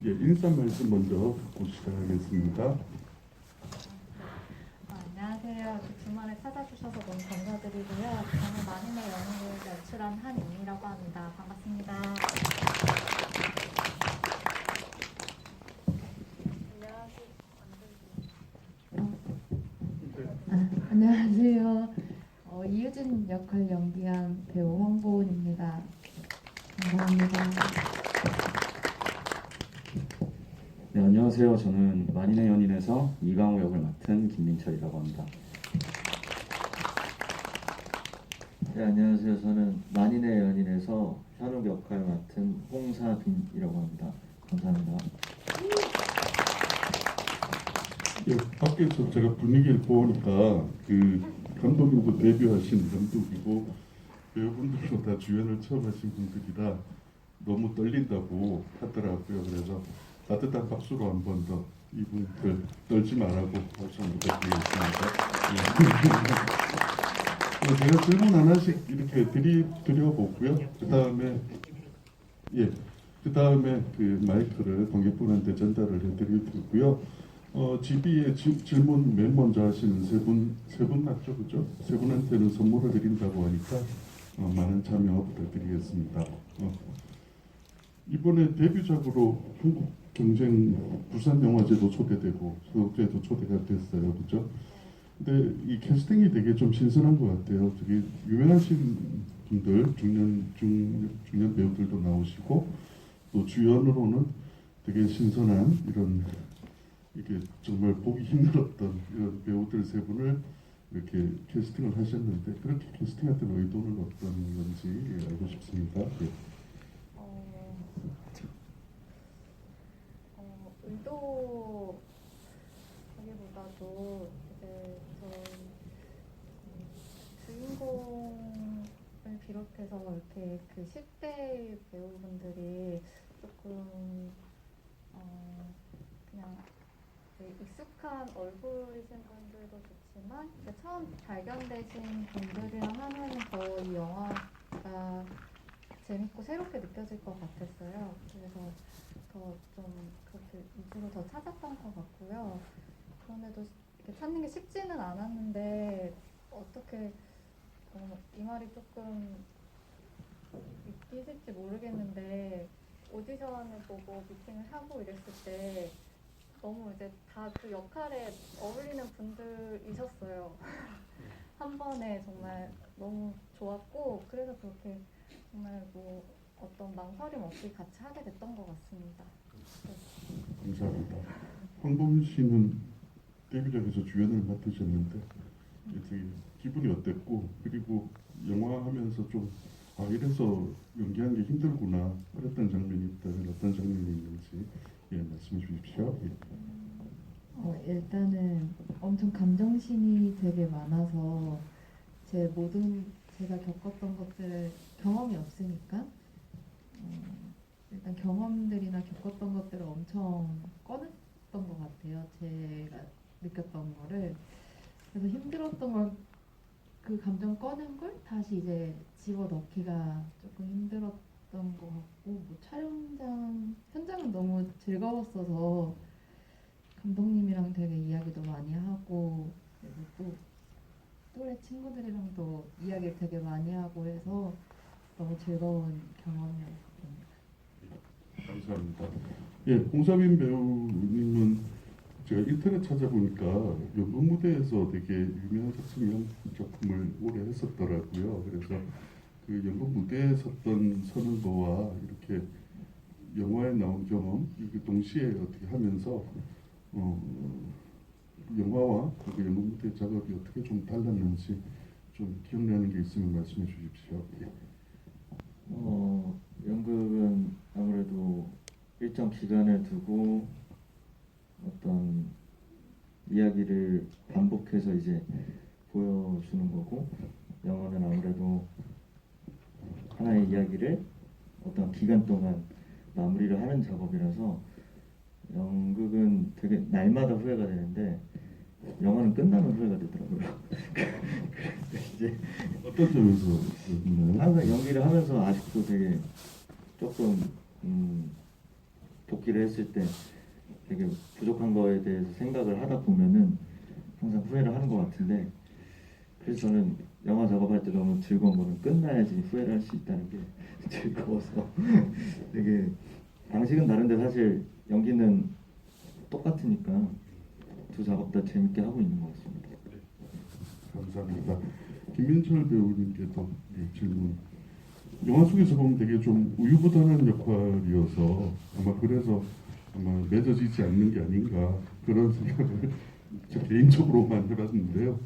예, 인사 말씀 먼저 듣고 시작하겠습니다. 안녕하세요. 주말에 찾아주셔서 너무 감사드리고요. 저는 만인의 연인을 연출한 한임이라고 합니다. 반갑습니다. 안녕하세요. 이유진 역할 연기한 배우 황보은입니다. 감사합니다. 네, 안녕하세요. 저는 만인의 연인에서 이강호 역을 맡은 김민철이라고 합니다. 네, 안녕하세요. 저는 만인의 연인에서 현욱 역할 맡은 홍사빈이라고 합니다. 감사합니다. 예, 밖에서 제가 분위기를 보니까 그 감독님도 데뷔하신 감독이고 배우분들도 다 주연을 처음 하신 분들이라 너무 떨린다고 하더라고요. 그래서 따뜻한 박수로 한 번 더 이분들 떨지 말라고 박수 한번 부탁드리겠습니다. 예. 제가 질문 하나씩 이렇게 드려보고요. 그 다음에 그 마이크를 관객분한테 전달을 해드리고요. GB의 질문 맨 먼저 하시는 세 분 맞죠, 그죠? 세 분한테는 선물을 드린다고 하니까 많은 참여 부탁드리겠습니다. 이번에 데뷔작으로 한국 경쟁 부산 영화제도 초대되고 서울제도 초대가 됐어요, 그죠? 근데 이 캐스팅이 되게 좀 신선한 것 같아요. 되게 유명하신 분들, 중년 배우들도 나오시고 또 주연으로는 되게 신선한 이런 이게 정말 보기 힘들었던 이런 배우들 세 분을 이렇게 캐스팅을 하셨는데 그렇게 캐스팅했던 의도는 어떤 건지 알고 싶습니다. 예. 의도라기보다도 이제 주인공을 비롯해서 이렇게 그 10대 배우분들이 조금 그냥 익숙한 얼굴이신 분들도 좋지만 처음 발견되신 분들이랑 하면 더 이 영화가 재밌고 새롭게 느껴질 것 같았어요. 그래서 더 좀 그렇게 위주로 더 찾았던 것 같고요. 그런데도 이렇게 찾는 게 쉽지는 않았는데 어떻게 이 말이 조금 있을지 모르겠는데 오디션을 보고 미팅을 하고 이랬을 때 너무 이제 다 그 역할에 어울리는 분들이셨어요. 한 번에 정말 너무 좋았고 그래서 그렇게 정말 뭐 어떤 망설임 없이 같이 하게 됐던 것 같습니다. 감사합니다. 황범 씨는 데뷔작에서 주연을 맡으셨는데 되게 기분이 어땠고 그리고 영화 하면서 좀 이래서 연기하는 게 힘들구나 그랬던 장면이 있다면 어떤 장면이 있는지 말씀해 주십시오. 예. 일단은 엄청 감정신이 되게 많아서 제가 겪었던 것들을 경험이 없으니까 일단 경험들이나 겪었던 것들을 엄청 꺼냈던 것 같아요. 제가 느꼈던 거를. 그래서 힘들었던 걸 그 감정 꺼낸 걸 다시 이제 집어넣기가 조금 힘들었던 것 같고 뭐 현장은 너무 즐거웠어서 감독님이랑 되게 이야기도 많이 하고 그리고 또 또래 친구들이랑도 이야기를 되게 많이 하고 해서 너무 즐거운 경험이었습니다. 감사합니다. 예, 홍사빈 배우님은 제가 인터넷 찾아보니까 연극 무대에서 되게 유명한 작품을 오래 했었더라고요. 그래서 그 연극 무대에 섰던 서는 거와 이렇게 영화에 나온 경험 이게 동시에 어떻게 하면서 영화와 그 연극 무대 작업이 어떻게 좀 달랐는지 좀 기억나는 게 있으면 말씀해 주십시오. 예. 연극은 아무래도 일정 기간을 두고 어떤 이야기를 반복해서 이제 보여주는 거고 영화는 아무래도 하나의 이야기를 어떤 기간 동안 마무리를 하는 작업이라서 연극은 되게 날마다 후회가 되는데 영화는 끝나면 후회가 되더라고요. 이제 어떤 점에서 그러나요? 항상 연기를 하면서 아직도 되게 조금 복귀를 했을 때 되게 부족한 거에 대해서 생각을 하다 보면은 항상 후회를 하는 것 같은데, 그래서 저는 영화 작업할 때 너무 즐거운 거는 끝나야지 후회를 할 수 있다는 게 즐거워서 되게 방식은 다른데 사실 연기는 똑같으니까 두 작업 다 재밌게 하고 있는 것 같습니다. 감사합니다. 김민철 배우님께도 질문. 영화 속에서 보면 되게 좀 우유부단한 역할이어서 아마 그래서 아마 맺어지지 않는 게 아닌가 그런 생각을 저 개인적으로만 해봤는데요.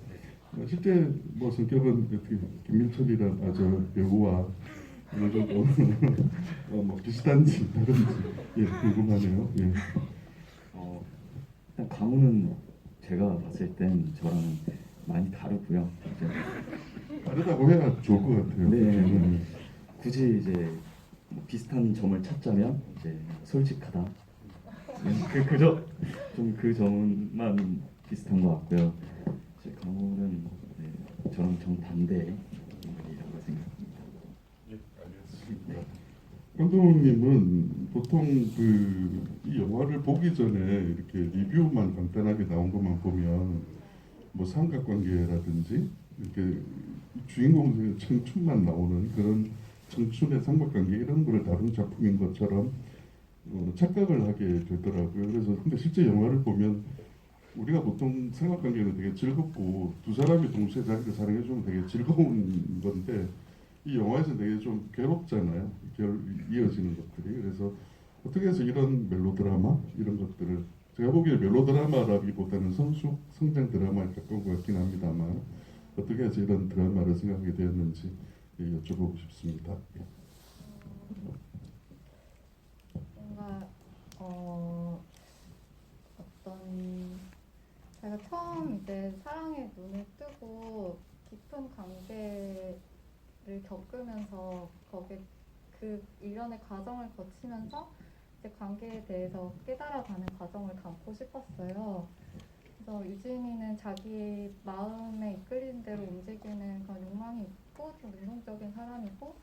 실제 뭐 성격은 어떻게 김민철이란 저 배우와 어느 정도 뭐 비슷한지 다른지 궁금하네요. 예. 일단 강우는 제가 봤을 땐 저랑은 많이 다르고요. 이제 다르다고 해야 좋을 것 같아요. 네. 굳이 이제 뭐 비슷한 점을 찾자면 이제 솔직하다. 그저 좀 그 점만 비슷한 것 같고요. 이제 강호는 저랑 정반대 인물이라고 생각합니다. 예, 알겠습니다. 감독님은 보통 이 영화를 보기 전에 이렇게 리뷰만 간단하게 나온 것만 보면 뭐 삼각관계라든지 이렇게 주인공 청춘만 나오는 그런 청춘의 삼각관계 이런 거를 다룬 작품인 것처럼 착각을 하게 되더라고요. 그래서 근데 실제 영화를 보면 우리가 보통 삼각관계는 되게 즐겁고 두 사람이 동시에 자기를 사랑해주면 되게 즐거운 건데 이 영화에서 되게 좀 괴롭잖아요. 이어지는 것들이. 그래서 어떻게 해서 이런 멜로드라마 이런 것들을 제가 보기에 멜로드라마라기보다는 성장 드라마에 가까운 것 같긴 합니다만 어떻게 해서 이런 드라마를 생각하게 되었는지 여쭤보고 싶습니다. 뭔가 어떤 제가 처음 이제 사랑에 눈을 뜨고 깊은 관계를 겪으면서 거기에 그 일련의 과정을 거치면서 이제 관계에 대해서 깨달아가는 과정을 담고 싶었어요. 그래서 유진이는 자기 마음에 이끌리는 대로 움직이는 그런 욕망이 있고 좀 능동적인 사람이고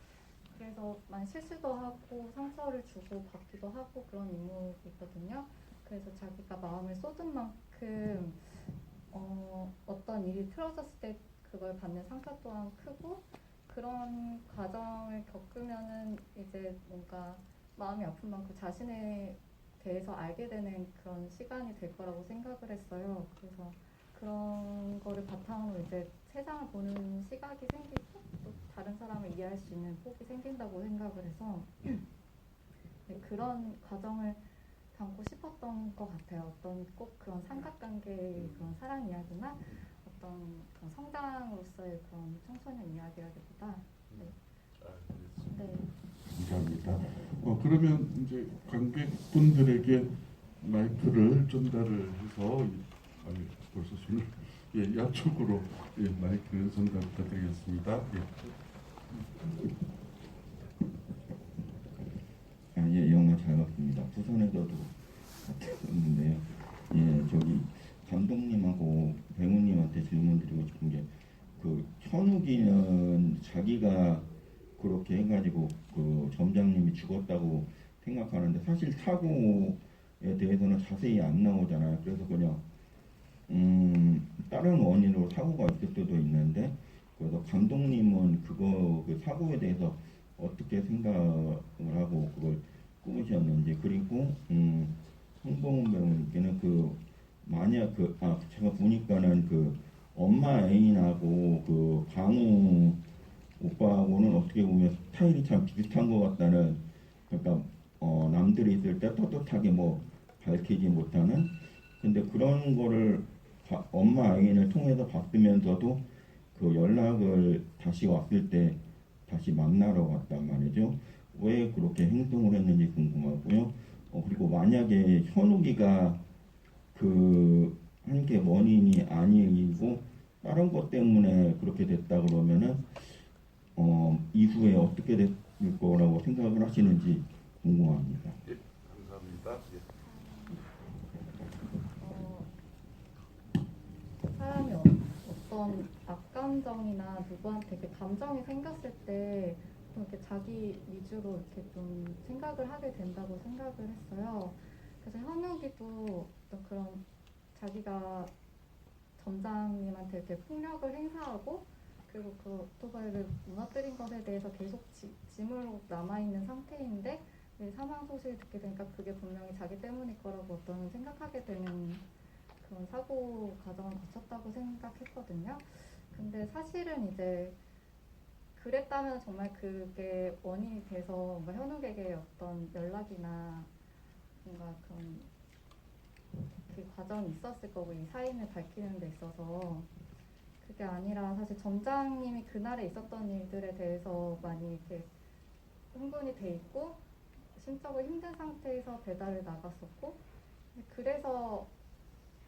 그래서 많이 실수도 하고 상처를 주고 받기도 하고 그런 인물이거든요. 그래서 자기가 마음을 쏟은 만큼 어떤 일이 틀어졌을 때 그걸 받는 상처 또한 크고 그런 과정을 겪으면은 이제 뭔가 마음이 아픈 만큼 자신에 대해서 알게 되는 그런 시간이 될 거라고 생각을 했어요. 그래서 그런 거를 바탕으로 이제 세상을 보는 시각이 생기고 또 다른 사람을 이해할 수 있는 폭이 생긴다고 생각을 해서 네, 그런 과정을 담고 싶었던 것 같아요. 어떤 꼭 그런 삼각관계의 그런 사랑 이야기나 어떤 그런 성장으로서의 그런 청소년 이야기라기보다 네. 네. 감사합니다. 그러면 이제 관객분들에게 마이크를 전달을 해서 벌써 손을 양쪽으로 마이크 전달 부탁드리겠습니다. 영화 잘 봤습니다. 부산에서도 봤는데요. 저기 감독님하고 배우님한테 질문 드리고 싶은 게 그 현욱이는 자기가 그렇게 해가지고 그 점장님이 죽었다고 생각하는데 사실 사고에 대해서는 자세히 안 나오잖아요. 그래서 그냥 다른 원인으로 사고가 있을 수도 있는데 그래서 감독님은 그 사고에 대해서 어떻게 생각을 하고 그걸 꾸미셨는지 그리고 홍보은 배우님께는 만약 제가 보니까는 엄마 애인하고 강우 오빠하고는 어떻게 보면 스타일이 참 비슷한 것 같다는 그러니까 남들이 있을 때 떳떳하게 뭐 밝히지 못하는 근데 그런 거를 엄마 애인을 통해서 봤으면서도 그 연락을 다시 왔을 때 다시 만나러 왔단 말이죠. 왜 그렇게 행동을 했는지 궁금하고요. 그리고 만약에 현욱이가 한 게 원인이 아니고 다른 것 때문에 그렇게 됐다 그러면은 이후에 어떻게 될 거라고 생각을 하시는지 궁금합니다. 감사합니다. 사람이 어떤 악감정이나 누구한테 이렇게 감정이 생겼을 때 좀 이렇게 자기 위주로 이렇게 좀 생각을 하게 된다고 생각을 했어요. 그래서 현욱이도 어떤 그런 자기가 점장님한테 이렇게 폭력을 행사하고 그리고 그 오토바이를 무너뜨린 것에 대해서 계속 짐으로 남아있는 상태인데 이 사망 소식을 듣게 되니까 그게 분명히 자기 때문일 거라고 어떤 생각하게 되는 그런 사고 과정을 거쳤다고 생각했거든요. 근데 사실은 이제 그랬다면 정말 그게 원인이 돼서 뭔가 현욱에게 어떤 연락이나 뭔가 그런 그 과정이 있었을 거고 이 사인을 밝히는 데 있어서 그게 아니라 사실 점장님이 그날에 있었던 일들에 대해서 많이 이렇게 흥분이 돼 있고 심적으로 힘든 상태에서 배달을 나갔었고 그래서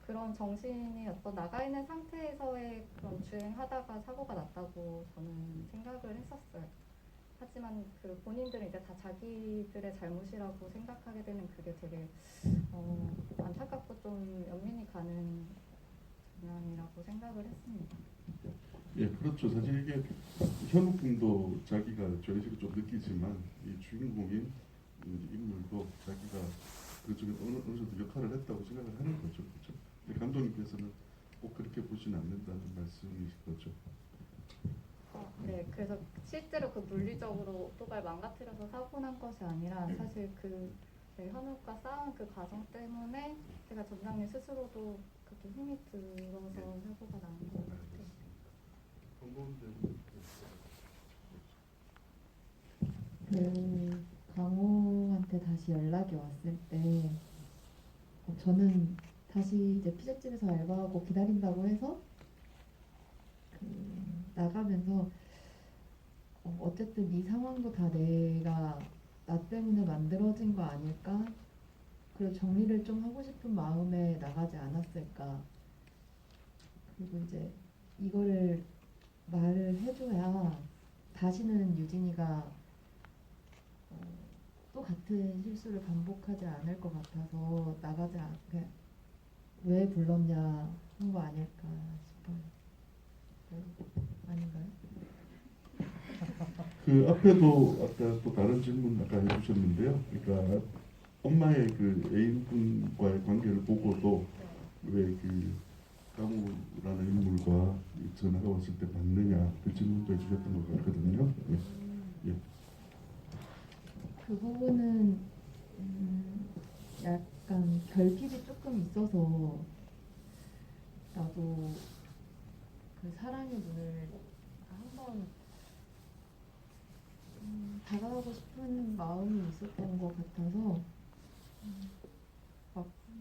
그런 정신이 어떤 나가 있는 상태에서의 그런 주행하다가 사고가 났다고 저는 생각을 했었어요. 하지만 그 본인들은 이제 다 자기들의 잘못이라고 생각하게 되는 그게 되게 안타깝고 좀 연민이 가는 장면이라고 생각을 했습니다. 예, 그렇죠. 사실 이게 현욱 군도 자기가 죄의식을 좀 느끼지만 이 주인공인 인물도 자기가 그 중에 어느 정도 역할을 했다고 생각을 하는 거죠. 그렇죠? 근데 감독님께서는 꼭 그렇게 보지는 않는다는 말씀이신 거죠. 네, 그래서 실제로 그 물리적으로 오토바이 망가뜨려서 사고 난 것이 아니라 사실 그 현욱과 싸운 그 과정 때문에 제가 점장님 스스로도 그렇게 힘이 들어서 사고가 난 것 같아요. 그 강호한테 다시 연락이 왔을 때 저는 다시 이제 피자집에서 알바하고 기다린다고 해서 그 나가면서 어쨌든 이 상황도 다 내가 나 때문에 만들어진 거 아닐까? 그리고 정리를 좀 하고 싶은 마음에 나가지 않았을까? 그리고 이제 이거를 말을 해줘야 다시는 유진이가 또 같은 실수를 반복하지 않을 것 같아서 나가지 않게 왜 불렀냐 한 거 아닐까 싶어요. 아닌가요? 그 앞에도 아까 또 다른 질문 아까 해주셨는데요. 그러니까 엄마의 그 애인분과의 관계를 보고도 왜 그 강우라는 인물과 이 전화가 왔을 때 받느냐 그 질문도 해주셨던 것 같거든요. 예. 예. 그 부분은 약간 결핍이 조금 있어서 나도 그 사랑의 문을 한번 다가가고 싶은 마음이 있었던 것 같아서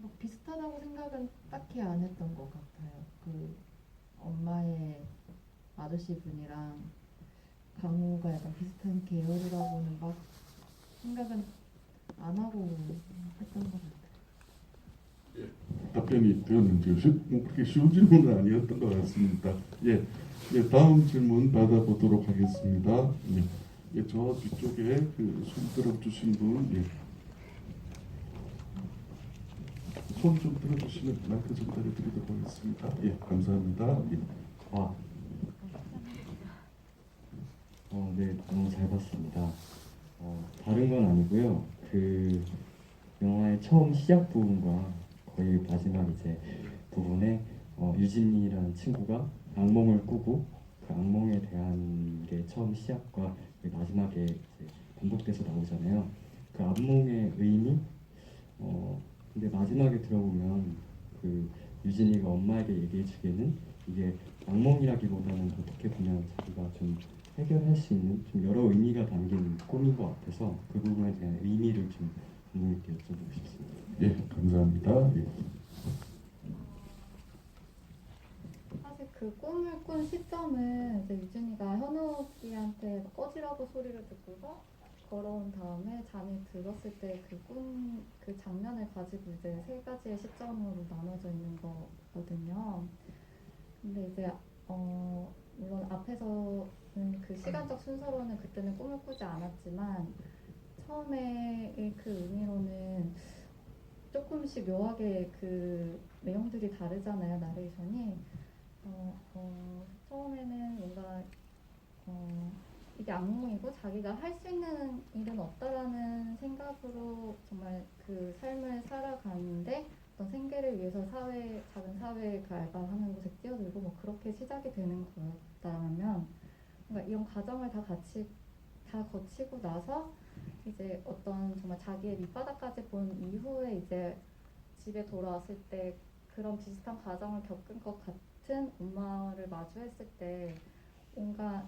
막 비슷하다고 생각은 딱히 안 했던 것 같아요. 그 엄마의 아저씨 분이랑 강우가 약간 비슷한 계열이라고는 막 생각은 안 하고 했던 것 같아요. 답변이 되었는지요? 뭐 그렇게 쉬운 질문은 아니었던 것 같습니다. 예, 예, 다음 질문 받아보도록 하겠습니다. 예, 예, 저 뒤쪽에 그 손 들어주신 분, 예. 손 좀 들어주시면 마이크 전달해 드리도록 하겠습니다. 예, 감사합니다. 예. 네, 너무 잘 봤습니다. 다른 건 아니고요. 그 영화의 처음 시작 부분과 거의 마지막 이제 부분에 유진이라는 친구가 악몽을 꾸고 그 악몽에 대한 게 처음 시작과 마지막에 이제 반복돼서 나오잖아요. 그 악몽의 의미? 근데 마지막에 들어보면 그 유진이가 엄마에게 얘기해주기에는 이게 악몽이라기보다는 어떻게 보면 자기가 좀 해결할 수 있는 좀 여러 의미가 담긴 꿈인 것 같아서 그 부분에 대한 의미를 좀 감독님께 여쭤보고 싶습니다. 예, 감사합니다. 예. 사실 그 꿈을 꾼 시점은 이제 유진이가 현욱이한테 꺼지라고 소리를 듣고서 걸어온 다음에 잠이 들었을 때 그 장면을 가지고 이제 세 가지의 시점으로 나눠져 있는 거거든요. 근데 이제 물론 앞에서는 그 시간적 순서로는 그때는 꿈을 꾸지 않았지만 처음에 그 의미로는 조금씩 묘하게 그 내용들이 다르잖아요, 나레이션이. 처음에는 뭔가 이게 악몽이고 자기가 할 수 있는 일은 없다라는 생각으로 정말 그 삶을 살아가는데 어떤 생계를 위해서 작은 사회 그 알바하는 곳에 뛰어들고 뭐 그렇게 시작이 되는 거였다면 뭔가 이런 과정을 다 거치고 나서 이제 어떤 정말 자기의 밑바닥까지 본 이후에 이제 집에 돌아왔을 때 그런 비슷한 과정을 겪은 것 같은 엄마를 마주했을 때 뭔가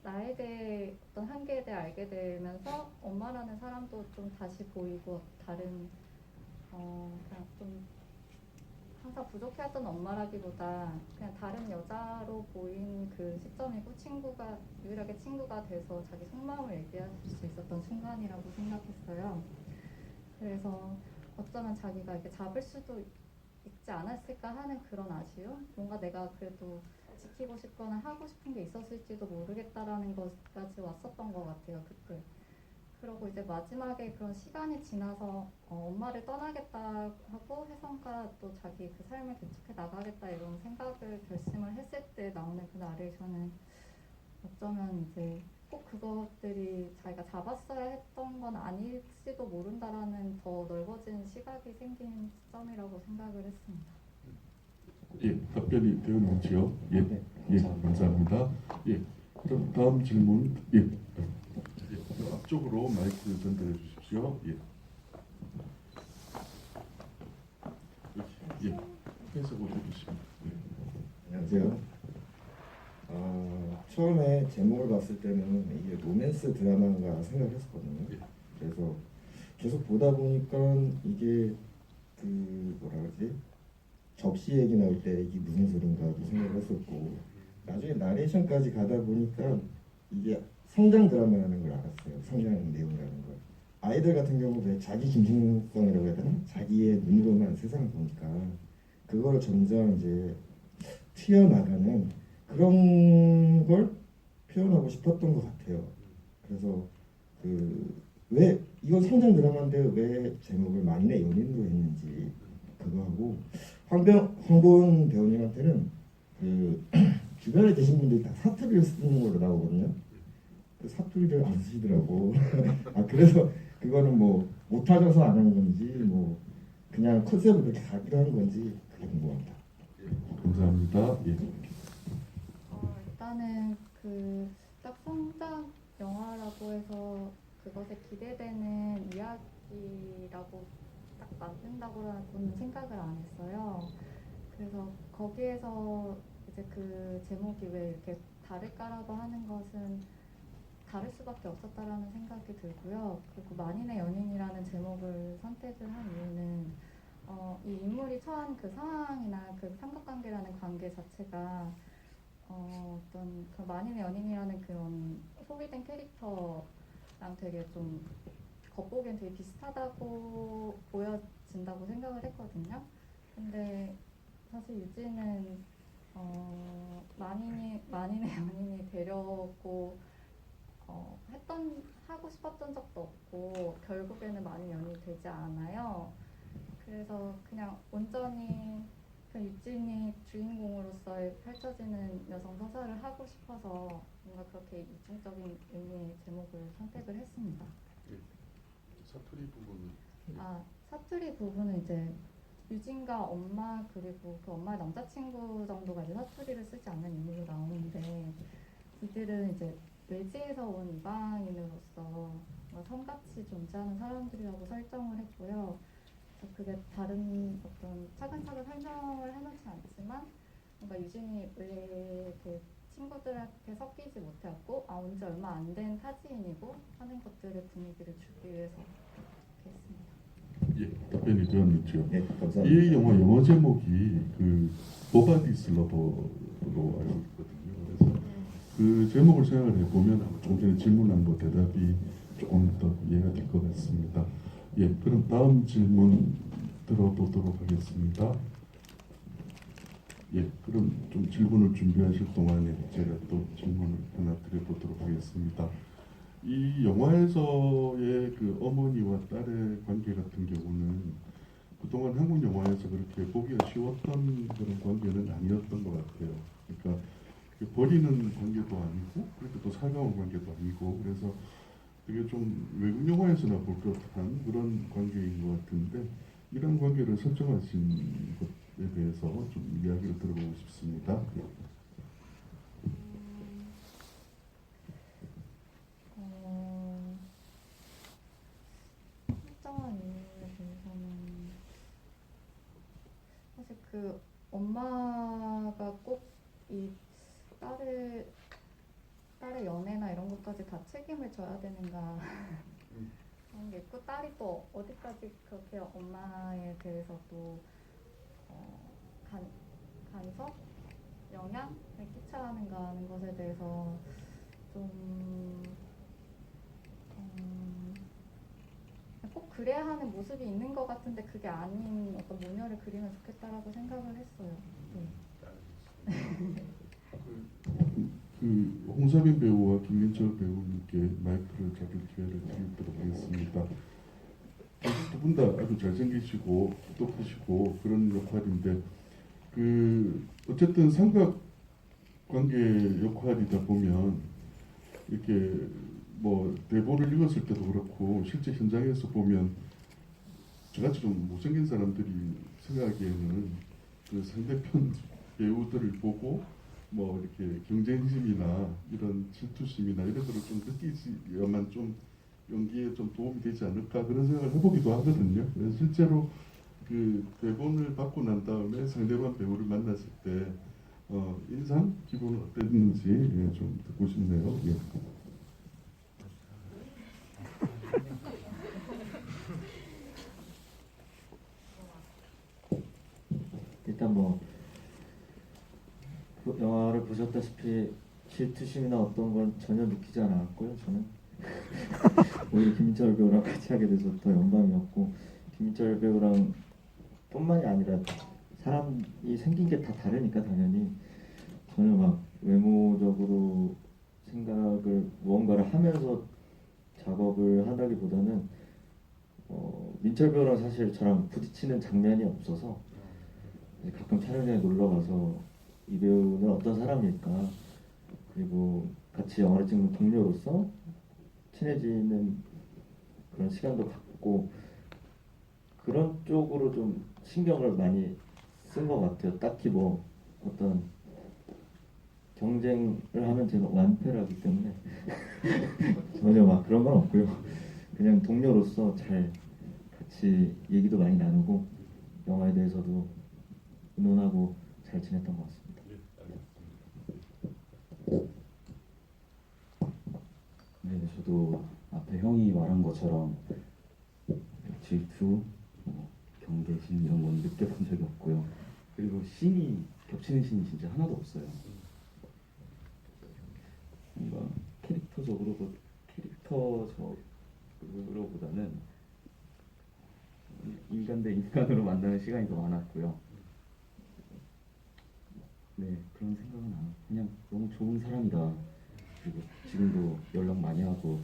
나에 대해 어떤 한계에 대해 알게 되면서 엄마라는 사람도 좀 다시 보이고 다른 그냥 좀 항상 부족해했던 엄마라기보다 그냥 다른 여자로 보인 그 시점이고 유일하게 친구가 돼서 자기 속마음을 얘기할 수 있었던 순간이라고 생각했어요. 그래서 어쩌면 자기가 이렇게 잡을 수도 있지 않았을까 하는 그런 아쉬움? 뭔가 내가 그래도 지키고 싶거나 하고 싶은 게 있었을지도 모르겠다라는 것까지 왔었던 것 같아요, 그때. 그러고 이제 마지막에 그런 시간이 지나서 엄마를 떠나겠다 하고 혜성과 또 자기 그 삶을 개척해 나가겠다 이런 생각을 결심을 했을 때 나오는 그 나레이션은 어쩌면 이제 꼭 그것들이 자기가 잡았어야 했던 건 아닐지도 모른다라는 더 넓어진 시각이 생긴 시점이라고 생각을 했습니다. 예, 답변이 되었는지요? 예, 네, 예, 감사합니다. 감사합니다. 예, 그럼 다음 질문. 예, 앞쪽으로 마이크 전달해 주십시오. 예, 예, 해석 올려주십니다. 예. 안녕하세요. 처음에 제목을 봤을 때는 이게 로맨스 드라마인가 생각했었거든요. 예. 그래서 계속 보다 보니까 이게 그 뭐라 그러지? 접시 얘기 나올 때 이게 무슨 소린가도 생각을 했었고 나중에 나레이션까지 가다 보니까 이게 성장 드라마라는 걸 알았어요. 성장 내용이라는 걸. 아이들 같은 경우도 자기 중심성이라고 해야 되나? 자기의 눈으로만 세상을 보니까 그거를 점점 이제 튀어나가는 그런 걸 표현하고 싶었던 것 같아요. 그래서 왜 이건 성장 드라마인데 왜 제목을 만인의 연인으로 했는지 그거 하고 황보은 배우님한테는 그 주변에 계신 분들이 다 사투리를 쓰는 걸로 나오거든요. 그 사투리를 안 쓰시더라고. 그래서 그거는 뭐 못하셔서 안 한 건지 뭐 그냥 컨셉을 그렇게 가기로 한 건지 그게 궁금합니다. 감사합니다. 예. 일단은 그 딱 성장 영화라고 해서 그것에 기대되는 이야기라고 딱 만든다고는 생각을 안 했어요. 그래서 거기에서 이제 그 제목이 왜 이렇게 다를까라고 하는 것은 다를 수밖에 없었다라는 생각이 들고요. 그리고 만인의 연인이라는 제목을 선택을 한 이유는 이 인물이 처한 그 상황이나 그 삼각관계라는 관계 자체가 어떤 그 만인의 연인이라는 그런 소비된 캐릭터랑 되게 좀 겉보기엔 되게 비슷하다고 보여진다고 생각을 했거든요. 근데 사실 유진은 만인의 연인이 되려고 하고 싶었던 적도 없고 결국에는 만인 연인이 되지 않아요. 그래서 그냥 온전히 그 유진이 주인공으로서 펼쳐지는 여성 서사를 하고 싶어서 뭔가 그렇게 이중적인 의미의 제목을 선택을 했습니다. 사투리 부분은 사투리 부분은 이제 유진과 엄마 그리고 그 엄마의 남자친구 정도가 이제 사투리를 쓰지 않는 인물로 나오는데 이들은 이제 외지에서 온 이방인으로서 성같이 존재하는 사람들이라고 설정을 했고요. 그게 다른 어떤 차근차근 설명을 해놓지 않지만 뭔가 유진이 왜 이렇게 친구들한테 섞이지 못했고 온 지 얼마 안 된 타지인이고 하는 것들의 분위기를 주기 위해서 그렇게 했습니다. 예, 답변이 되었는지요? 네, 감사합니다. 이 영화 제목이 그 노바디스 러버로 알고 있거든요. 그래서 그 제목을 생각을 해보면 조금 전에 질문한 거 대답이 조금 더 이해가 될 것 같습니다. 예, 그럼 다음 질문 들어보도록 하겠습니다. 예, 그럼 좀 질문을 준비하실 동안에 제가 또 질문을 하나 드려보도록 하겠습니다. 이 영화에서의 그 어머니와 딸의 관계 같은 경우는 그동안 한국 영화에서 그렇게 보기가 쉬웠던 그런 관계는 아니었던 것 같아요. 그러니까 버리는 관계도 아니고 그렇게 또 살가운 관계도 아니고 그래서 되게 좀 외국 영화에서나 볼 법한 그런 관계인 것 같은데 이런 관계를 설정하신 것에 대해서 좀 이야기를 들어보고 싶습니다. 설정한 이유에 대해서는 사실 그 엄마가 꼭 이 딸의 연애나 이런 것까지 다 책임을 져야 되는가 그런 게 있고 딸이 또 어디까지 그렇게 엄마에 대해서 또 간섭? 영향을 끼쳐야 하는가 하는 것에 대해서 좀 꼭 그래야 하는 모습이 있는 것 같은데 그게 아닌 어떤 모녀를 그리면 좋겠다라고 생각을 했어요. 네. 그 홍사빈 배우와 김민철 배우님께 마이크를 잡을 기회를 드리도록 하겠습니다. 두 분 다 아주 잘생기시고 똑똑하시고 그런 역할인데 그 어쨌든 삼각 관계 역할이다 보면 이렇게 뭐 대본을 읽었을 때도 그렇고 실제 현장에서 보면 저같이 좀 못생긴 사람들이 생각하기에는 그 상대편 배우들을 보고 뭐 이렇게 경쟁심이나 이런 질투심이나 이런 거를 좀 느끼지야만 좀 연기에 좀 도움이 되지 않을까 그런 생각을 해보기도 하거든요. 그래서 실제로 그 대본을 받고 난 다음에 상대방 배우를 만났을 때 인상 기분 어땠는지 좀 듣고 싶네요. 예. 일단 뭐 그 영화를 보셨다시피 질투심이나 어떤 건 전혀 느끼지 않았고요. 저는 오히려 김민철 배우랑 같이 하게 돼서 더 영광이었고 김민철 배우랑 뿐만이 아니라 사람이 생긴 게 다 다르니까 당연히 전혀 막 외모적으로 생각을 무언가를 하면서 작업을 한다기보다는 민철 배우랑 사실 저랑 부딪히는 장면이 없어서 가끔 촬영장에 놀러 가서 이 배우는 어떤 사람일까 그리고 같이 영화를 찍는 동료로서 친해지는 그런 시간도 갖고 그런 쪽으로 좀 신경을 많이 쓴 것 같아요. 딱히 뭐 어떤 경쟁을 하면 제가 완패라기 때문에 전혀 막 그런 건 없고요. 그냥 동료로서 잘 같이 얘기도 많이 나누고 영화에 대해서도 의논하고 잘 지냈던 것 같습니다. 네, 저도 앞에 형이 말한 것처럼 질투, 경계심 이런 건 느껴본 적이 없고요. 그리고 씬이 겹치는 씬이 진짜 하나도 없어요. 뭔가 캐릭터적으로보다는 인간 대 인간으로 만나는 시간이 더 많았고요. 네, 그런 생각은 안 하고 그냥 너무 좋은 사람이다. 그리고 지금도 연락 많이 하고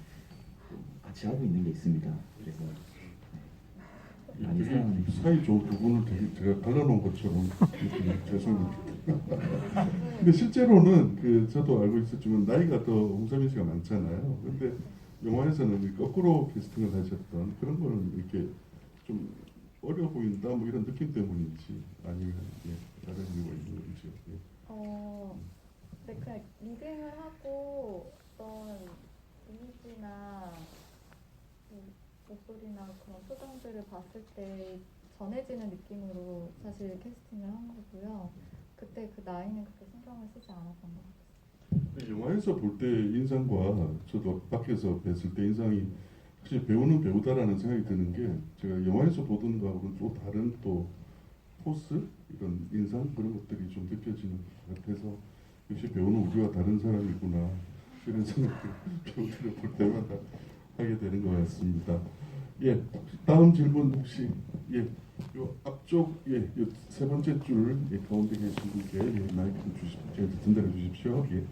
같이 하고 있는 게 있습니다. 그래서 네, 많이 사랑하는 사이 좋은 두 분을 되게 제가 갈라놓은 것처럼 죄송합니다. 근데 실제로는 그 저도 알고 있었지만 나이가 더 홍사빈 씨가 많잖아요. 근데 영화에서는 거꾸로 캐스팅을 하셨던 그런 거는 이렇게 좀 어려 보인다 뭐 이런 느낌 때문인지 아니면 다른 이유가 있는 건지. 네, 그냥 리딩을 하고 어떤 이미지나 목소리나 그런 표정들을 봤을 때 전해지는 느낌으로 사실 캐스팅을 한 거고요. 그때 그 나이는 그렇게 신경을 쓰지 않았던 것 같아요. 영화에서 볼 때 인상과 저도 밖에서 뵀을 때 인상이 확실히 배우는 배우다라는 생각이 드는 게 제가 영화에서 보던 거하고는 또 다른 또 포스 이런 인상 그런 것들이 좀 느껴지는 것 같아서 역시 배우는 우리와 다른 사람이구나 이런 생각을 배우들을 볼 때마다 하게 되는 것 같습니다. 예, 다음 질문 혹시 요 앞쪽 요 세 번째 줄 가운데 계신 분께 마이크를 주십시오. 전달해 주십시오. 예.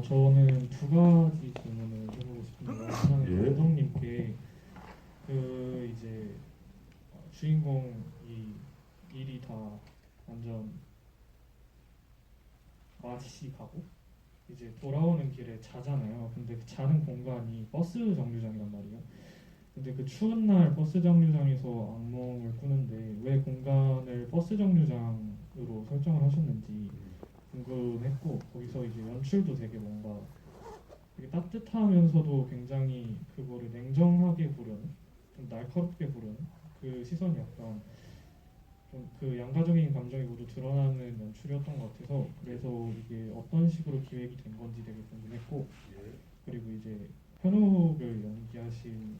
저는 두 가지 질문을 해보고 싶은데요. 하나는 예. 감독님께 그 이제 주인공이 일이 다 낮이 가고 이제 돌아오는 길에 자잖아요. 근데 그 자는 공간이 버스 정류장이란 말이에요. 근데 그 추운 날 버스 정류장에서 악몽을 꾸는데 왜 공간을 버스 정류장으로 설정을 하셨는지 궁금했고, 거기서 이제 연출도 되게 뭔가 되게 따뜻하면서도 굉장히 그거를 냉정하게 보려는, 좀 날카롭게 보려는 그 시선이 약간 좀 그 양가적인 감정이 모두 드러나는 연출이었던 것 같아서, 그래서 이게 어떤 식으로 기획이 된 건지 되게 궁금했고, 그리고 이제 현욱을 연기하신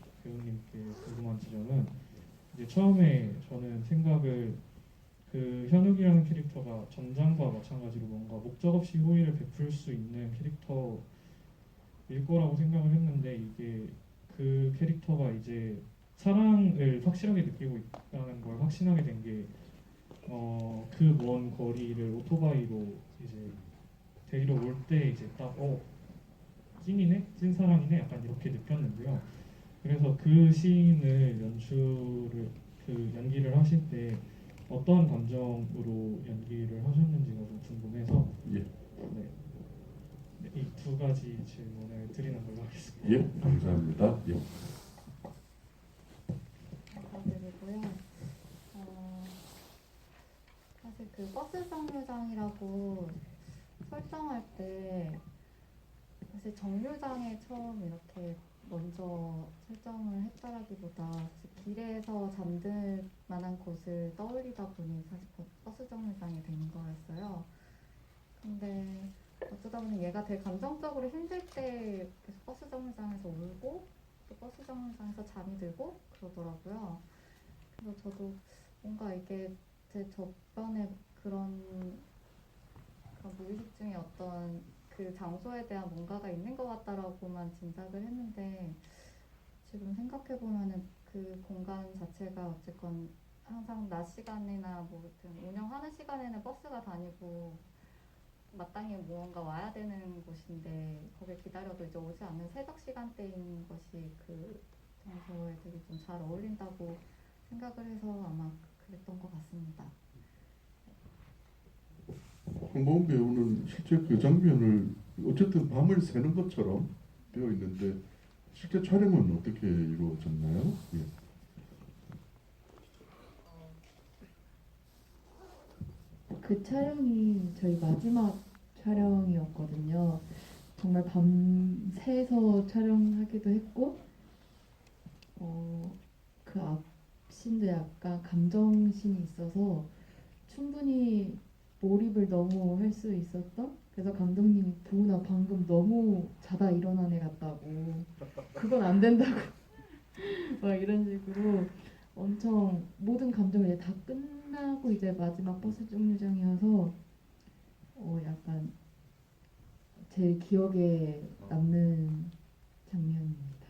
그 배우님께 궁금한 지점은, 이제 처음에 저는 생각을 그 현욱이라는 캐릭터가 전장과 마찬가지로 뭔가 목적 없이 호의를 베풀 수 있는 캐릭터일 거라고 생각을 했는데, 이게 그 캐릭터가 이제 사랑을 확실하게 느끼고 있다는 걸 확신하게 된 게 그 먼 거리를 오토바이로 이제 데리러 올 때 이제 딱 찐이네? 찐사랑이네? 약간 이렇게 느꼈는데요. 그래서 그 시인을 연기를 하실 때 어떤 감정으로 연기를 하셨는지가 좀 궁금해서 예. 이 두 가지 질문을 드리는 걸로 하겠습니다. 예, 감사합니다. 예. 감사드리고요. 사실 그 버스 정류장이라고 설정할 때 사실 정류장에 처음 이렇게 먼저 설정을 했다라기보다 사실 길에서 잠들 만한 곳을 떠올리다 보니 사실 버스 정류장이 된 거였어요. 근데 어쩌다 보니 얘가 되게 감정적으로 힘들 때 계속 버스 정류장에서 울고 또 버스 정류장에서 잠이 들고 그러더라고요. 그래서 저도 뭔가 이게 제 저번에 그런 무의식 중에 어떤 그 장소에 대한 뭔가가 있는 것 같다라고만 짐작을 했는데, 지금 생각해 보면은 그 공간 자체가 어쨌건 항상 낮 시간이나 뭐 운영하는 시간에는 버스가 다니고 마땅히 무언가 와야 되는 곳인데, 거기에 기다려도 이제 오지 않는 새벽 시간대인 것이 그 장소에 되게 좀 잘 어울린다고 생각을 해서 아마 그랬던 것 같습니다. 황보은 배우는 실제 그 장면을 어쨌든 밤을 새는 것처럼 되어 있는데 실제 촬영은 어떻게 이루어졌나요? 예. 그 촬영이 저희 마지막 촬영이었거든요. 정말 밤새서 촬영하기도 했고, 그 앞신도 약간 감정신이 있어서 충분히 몰입을 너무 할 수 있었던, 그래서 감독님이 도훈아 방금 너무 자다 일어난 애 같다고, 그건 안 된다고 막 이런 식으로 엄청 모든 감정을 이제 다 끝나고 이제 마지막 버스 정류장이어서 약간 제일 기억에 남는 장면입니다.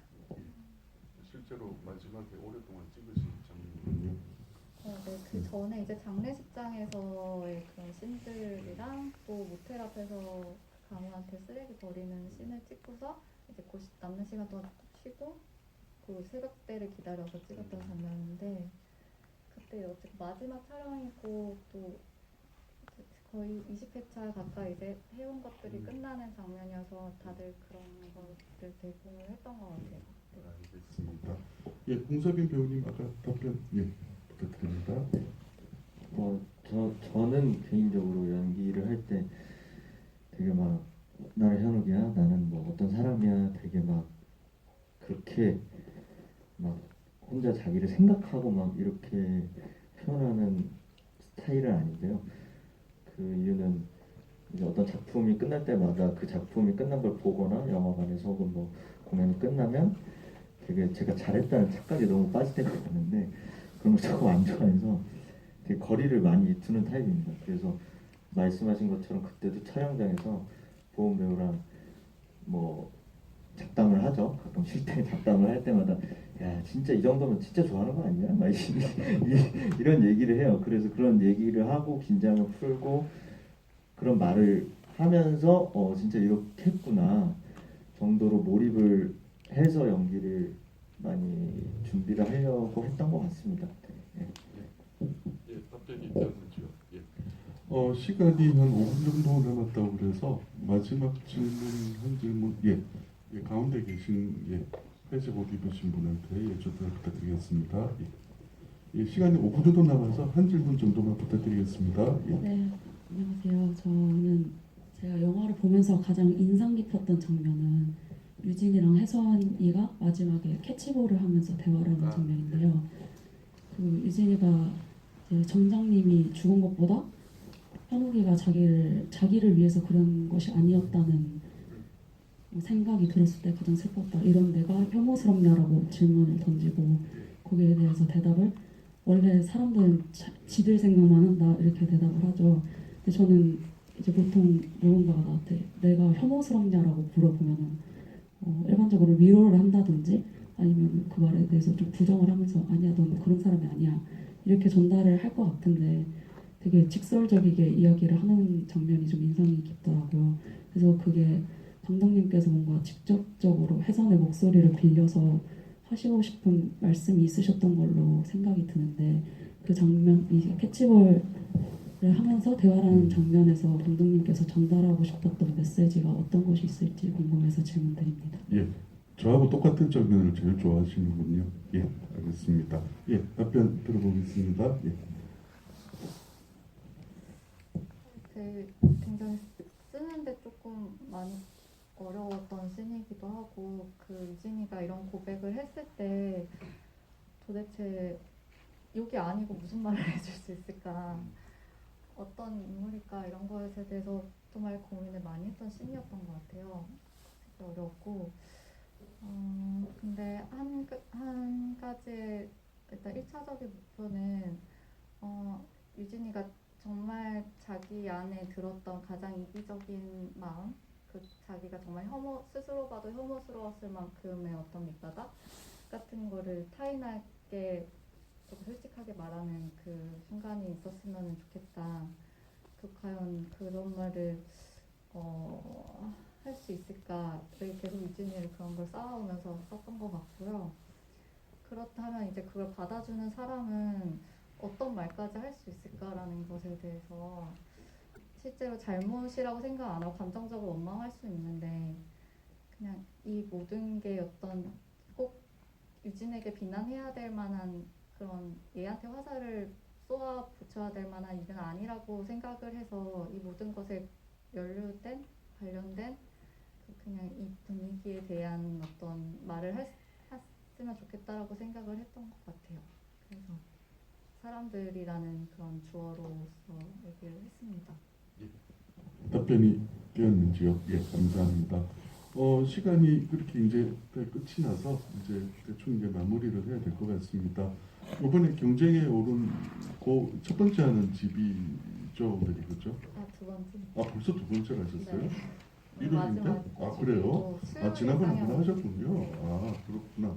실제로 마지막에 오랫동안 찍으신 장면이요. 네, 그 전에 이제 장례식장에서의 그런 씬들이랑 또 모텔 앞에서 강우한테 쓰레기 버리는 씬을 찍고서 이제 그 남는 시간 동안 쉬고 그 새벽대를 기다려서 찍었던 장면인데, 그때 어쨌든 마지막 촬영이고 또 거의 20회차 가까이 이제 해온 것들이 끝나는 장면이어서 다들 그런 것들 되게 공유를 했던 것 같아요. 네. 알겠습니다. 예, 홍석인 배우님 아까 답변 부탁드립니다. 저는 개인적으로 연기를 할 때 되게 막 나는 현욱이야, 나는 뭐 어떤 사람이야, 되게 막 그렇게 막 혼자 자기를 생각하고 막 이렇게 표현하는 스타일은 아닌데요. 그 이유는 이제 어떤 작품이 끝날 때마다 그 작품이 끝난 걸 보거나 영화관에서 혹은 뭐 공연이 끝나면 되게 제가 잘했다는 착각이 너무 빠질 때가 있는데, 그런 걸 조금 안 좋아해서 되게 거리를 많이 두는 타입입니다. 그래서 말씀하신 것처럼 그때도 촬영장에서 보은 배우랑 뭐 잡담을 하죠. 가끔 쉴 때 잡담을 할 때마다 야 진짜 이 정도면 진짜 좋아하는 거 아니야? 막 이런 얘기를 해요. 그래서 그런 얘기를 하고 긴장을 풀고 그런 말을 하면서 진짜 이렇게 했구나 정도로 몰입을 해서 연기를 많이 준비를 하려고 했던 것 같습니다. 네. 예, 답변이 있지 않는지요? 예. 시간이 한 5분 정도 남았다고 그래서 마지막 질문 한 질문 가운데 계신 회색 옷 입으신 분한테 여쭤보도록 부탁드리겠습니다. 시간이 5분 정도 남아서 한 질문 정도만 부탁드리겠습니다. 네, 안녕하세요. 저는 제가 영화를 보면서 가장 인상 깊었던 장면은 유진이랑 혜선이가 마지막에 캐치볼을 하면서 대화를 하는 장면인데요. 그 유진이가 이제 정장님이 죽은 것보다 현욱이가 자기를 위해서 그런 것이 아니었다는 생각이 들었을 때 가장 슬펐다. 이런 내가 혐오스럽냐라고 질문을 던지고 거기에 대해서 대답을 원래 사람들은 지들 생각만 한다 이렇게 대답을 하죠. 근데 저는 이제 보통 누군가가 나한테 내가 혐오스럽냐라고 물어보면은 일반적으로 위로를 한다든지 아니면 그 말에 대해서 좀 부정을 하면서 아니야 넌 그런 사람이 아니야 이렇게 전달을 할 것 같은데 되게 직설적이게 이야기를 하는 장면이 좀 인상이 깊더라고요. 그래서 그게 감독님께서 뭔가 직접적으로 혜선의 목소리를 빌려서 하시고 싶은 말씀이 있으셨던 걸로 생각이 드는데 그 장면, 이 캐치볼을 하면서 대화라는 장면에서 감독님께서 전달하고 싶었던 메시지가 어떤 것이 있을지 궁금해서 질문드립니다. 저하고 똑같은 장면을 제일 좋아하시는군요. 알겠습니다. 답변 들어보겠습니다. 굉장히 쓰는데 조금 많이 어려웠던 씬이기도 하고 그 유진이가 이런 고백을 했을 때 도대체 욕이 아니고 무슨 말을 해줄 수 있을까 어떤 인물일까 이런 것에 대해서 정말 고민을 많이 했던 씬이었던 것 같아요. 되게 어려웠고 근데 한 가지 일단 1차적인 목표는 유진이가 정말 자기 안에 들었던 가장 이기적인 마음 그 자기가 정말 스스로 봐도 혐오스러웠을 만큼의 어떤 밑바닥 같은 거를 타인에게 솔직하게 말하는 그 순간이 있었으면 좋겠다. 과연 그런 말을 할 수 있을까를 계속 유진이를 그런 걸 쌓아오면서 썼던 것 같고요. 그렇다면 이제 그걸 받아주는 사람은 어떤 말까지 할 수 있을까라는 것에 대해서 실제로 잘못이라고 생각 안 하고 감정적으로 원망할 수 있는데 그냥 이 모든 게 어떤 꼭 유진에게 비난해야 될 만한 그런 얘한테 화살을 쏘아 붙여야 될 만한 일은 아니라고 생각을 해서 이 모든 것에 연루된 관련된 그냥 이 분위기에 대한 어떤 말을 했으면 좋겠다라고 생각을 했던 것 같아요. 그래서 사람들이라는 그런 주어로서 얘기를 했습니다. 답변이 되었는지요? 감사합니다. 시간이 그렇게 이제 끝이 나서 이제 대충 이제 마무리를 해야 될 것 같습니다. 이번에 경쟁에 오른 그 첫 번째 하는 집이죠, 오늘이 그죠? 두 번째. 벌써 두 번째를 하셨어요? 네. 이름인데? 마지막 그래요? 수요일에 지난번에 한번 상영. 하셨군요. 그렇구나.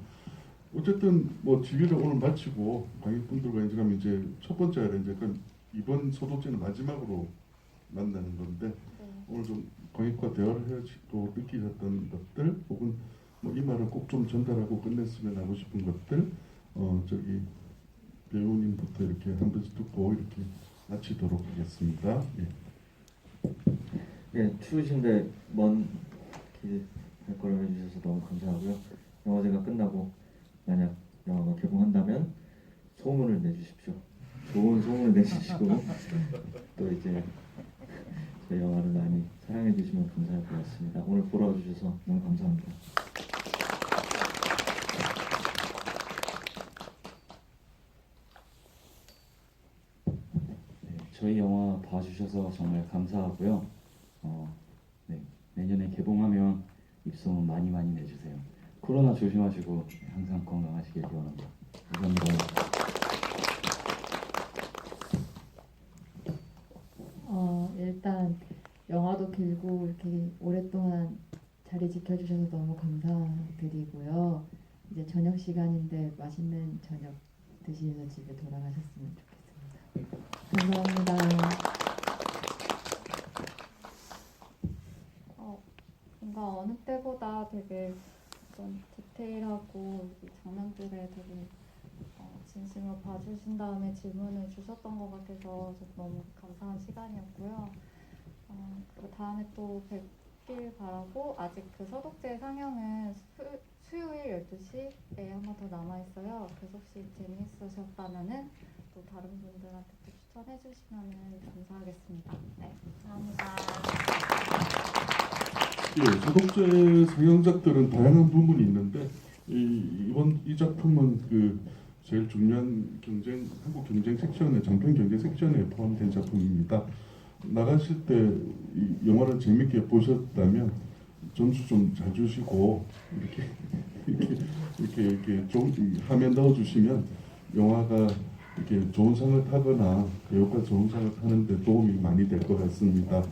어쨌든 뭐 집의를 오늘 마치고 관객분들과 이제 첫 번째 아래 이제 이번 소독제는 마지막으로 만나는 건데 오늘 좀 관객과 대화를 해가지고 느끼셨던 것들 혹은 뭐 이 말을 꼭 좀 전달하고 끝냈으면 하고 싶은 것들 저기 배우님부터 이렇게 한 번씩 듣고 이렇게 마치도록 하겠습니다. 추우신데 먼 길 발걸음 해주셔서 너무 감사하고요. 영화제가 끝나고 만약 영화가 개봉한다면 소문을 내주십시오. 좋은 소문을 내주시고 또 이제 저희 영화를 많이 사랑해 주시면 감사할 것 같습니다. 오늘 보러 와주셔서 너무 감사합니다. 저희 영화 봐주셔서 정말 감사하고요. 내년에 개봉하면 입소문 많이 내주세요. 코로나 조심하시고 항상 건강하시길 기원합니다. 감사합니다. 일단 영화도 길고 이렇게 오랫동안 자리 지켜주셔서 너무 감사드리고요. 이제 저녁 시간인데 맛있는 저녁 드시면서 집에 돌아가셨으면 좋겠습니다. 감사합니다. 뭔가 어느 때보다 되게 어떤 디테일하고 이 장면들에 되게 진심으로 봐주신 다음에 질문을 주셨던 것 같아서 너무 감사한 시간이었고요. 그 다음에 또 뵙길 바라고, 아직 그 서독제 상영은 수요일 12시에 한 번 더 남아있어요. 그래서 혹시 재미있으셨다면은 또 다른 분들한테 또 추천해 주시면 감사하겠습니다. 네, 감사합니다. 예, 서독제 상영작들은 다양한 부분이 있는데 이번 이 작품은 그 제일 중요한 한국 경쟁 섹션에, 장편 경쟁 섹션에 포함된 작품입니다. 나가실 때 이 영화를 재밌게 보셨다면 점수 좀 잘 주시고 이렇게 좀 화면 넣어주시면 영화가 이렇게 좋은 상을 타거나 배우가 좋은 상을 타는데 도움이 많이 될 것 같습니다.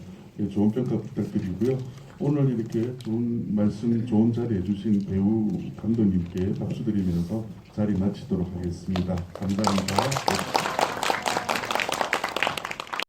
예, 좋은 평가 부탁드리고요. 오늘 이렇게 좋은 말씀, 좋은 자리 해주신 배우 감독님께 박수 드리면서 자리 마치도록 하겠습니다. 감사합니다.